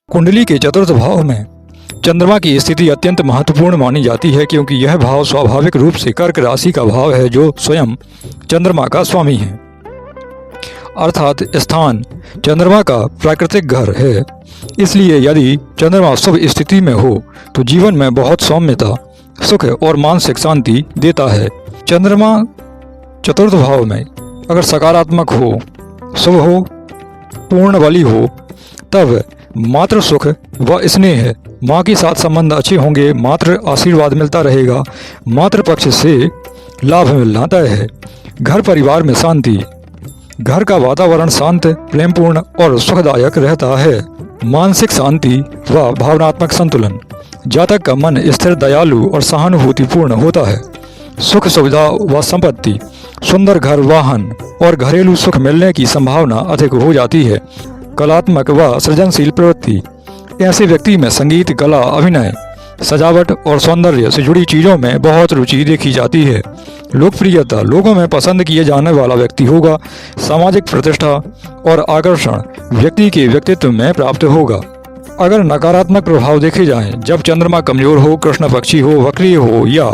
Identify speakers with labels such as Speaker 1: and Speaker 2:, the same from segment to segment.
Speaker 1: कुंडली के चतुर्थ भाव में चंद्रमा की स्थिति अत्यंत महत्वपूर्ण मानी जाती है, क्योंकि यह भाव स्वाभाविक रूप से कर्क राशि का भाव है, जो स्वयं चंद्रमा का स्वामी है। अर्थात स्थान चंद्रमा का प्राकृतिक घर है। इसलिए यदि चंद्रमा शुभ स्थिति में हो तो जीवन में बहुत सौम्यता, सुख और मानसिक शांति देता है। चंद्रमा चतुर्थ भाव में अगर सकारात्मक हो, शुभ हो, पूर्ण बली हो, तब मातृ सुख व स्नेह, माँ के साथ संबंध अच्छे होंगे, मातृ आशीर्वाद मिलता रहेगा, मातृ पक्ष से लाभ मिलना तय है। घर परिवार में शांति, घर का वातावरण शांत, प्रेमपूर्ण और सुखदायक रहता है। मानसिक शांति व भावनात्मक संतुलन, जातक का मन स्थिर, दयालु और सहानुभूतिपूर्ण होता है। सुख सुविधा व संपत्ति, सुंदर घर, वाहन और घरेलू सुख मिलने की संभावना अधिक हो जाती है। कलात्मक व सृजनशील प्रवृत्ति, ऐसे व्यक्ति में संगीत, कला, अभिनय, सजावट और सौंदर्य से जुड़ी चीज़ों में बहुत रुचि देखी जाती है। लोकप्रियता, लोगों में पसंद किए जाने वाला व्यक्ति होगा। सामाजिक प्रतिष्ठा और आकर्षण व्यक्ति के व्यक्तित्व में प्राप्त होगा। अगर नकारात्मक प्रभाव देखे जाएं, जब चंद्रमा कमजोर हो, कृष्ण पक्षी हो, वक्रीय हो या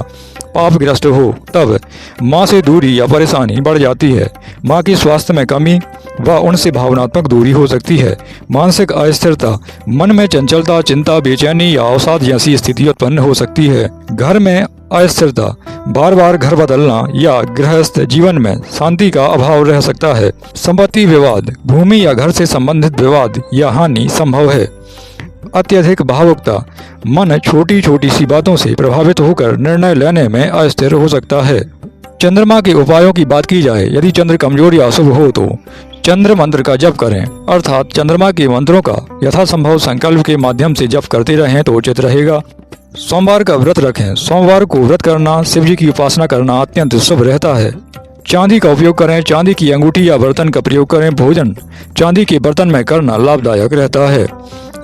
Speaker 1: पापग्रस्त हो, तब माँ से दूरी या परेशानी बढ़ जाती है। माँ की स्वास्थ्य में कमी व उनसे भावनात्मक दूरी हो सकती है। मानसिक अस्थिरता, मन में चंचलता, चिंता, बेचैनी या अवसाद जैसी स्थिति उत्पन्न हो सकती है। घर में अस्थिरता, बार बार घर बदलना या गृहस्थ जीवन में शांति का अभाव रह सकता है। संपत्ति विवाद, भूमि या घर से संबंधित विवाद या हानि संभव है। अत्यधिक भावुकता, मन छोटी छोटी सी बातों से प्रभावित होकर निर्णय लेने में अस्थिर हो सकता है। चंद्रमा के उपायों की बात की जाए, यदि चंद्र कमजोर या अशुभ हो तो चंद्र मंत्र का जप करें, अर्थात चंद्रमा के मंत्रों का यथासंभव संकल्प के माध्यम से जप करते रहें तो उचित रहेगा। सोमवार का व्रत रखें, सोमवार को व्रत करना, शिव जी की उपासना करना अत्यंत शुभ रहता है। चांदी का उपयोग करें, चांदी की अंगूठी या बर्तन का प्रयोग करें। भोजन चांदी के बर्तन में करना लाभदायक रहता है।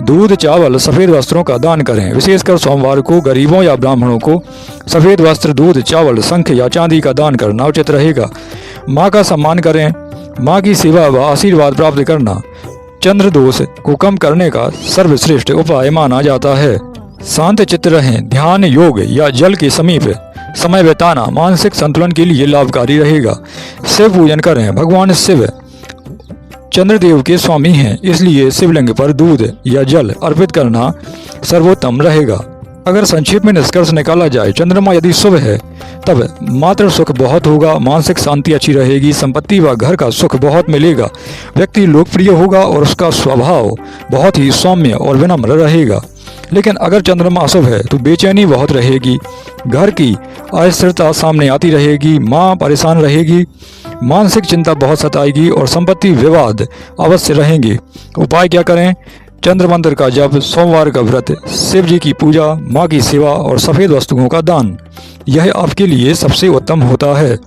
Speaker 1: दूध, चावल, सफ़ेद वस्त्रों का दान करें, विशेषकर सोमवार को गरीबों या ब्राह्मणों को सफ़ेद वस्त्र, दूध, चावल, शंख या चांदी का दान करना उचित रहेगा। माँ का सम्मान करें, माँ की सेवा व आशीर्वाद प्राप्त करना चंद्र दोष को कम करने का सर्वश्रेष्ठ उपाय माना जाता है। शांत चित्त रहें, ध्यान, योग या जल के समीप समय बिताना मानसिक संतुलन के लिए लाभकारी रहेगा। शिव पूजन करें, भगवान शिव चंद्रदेव के स्वामी हैं, इसलिए शिवलिंग पर दूध या जल अर्पित करना सर्वोत्तम रहेगा। अगर संक्षेप में निष्कर्ष निकाला जाए, चंद्रमा यदि शुभ है तब मातृ सुख बहुत होगा, मानसिक शांति अच्छी रहेगी, संपत्ति व घर का सुख बहुत मिलेगा, व्यक्ति लोकप्रिय होगा और उसका स्वभाव बहुत ही सौम्य और विनम्र रहेगा। लेकिन अगर चंद्रमा अशुभ है तो बेचैनी बहुत रहेगी, घर की अस्थिरता सामने आती रहेगी, माँ परेशान रहेगी, मानसिक चिंता बहुत सताएगी और संपत्ति विवाद अवश्य रहेंगे। उपाय क्या करें? चंद्र मंत्र का जप, सोमवार का व्रत, शिव जी की पूजा, माँ की सेवा और सफ़ेद वस्तुओं का दान, यह आपके लिए सबसे उत्तम होता है।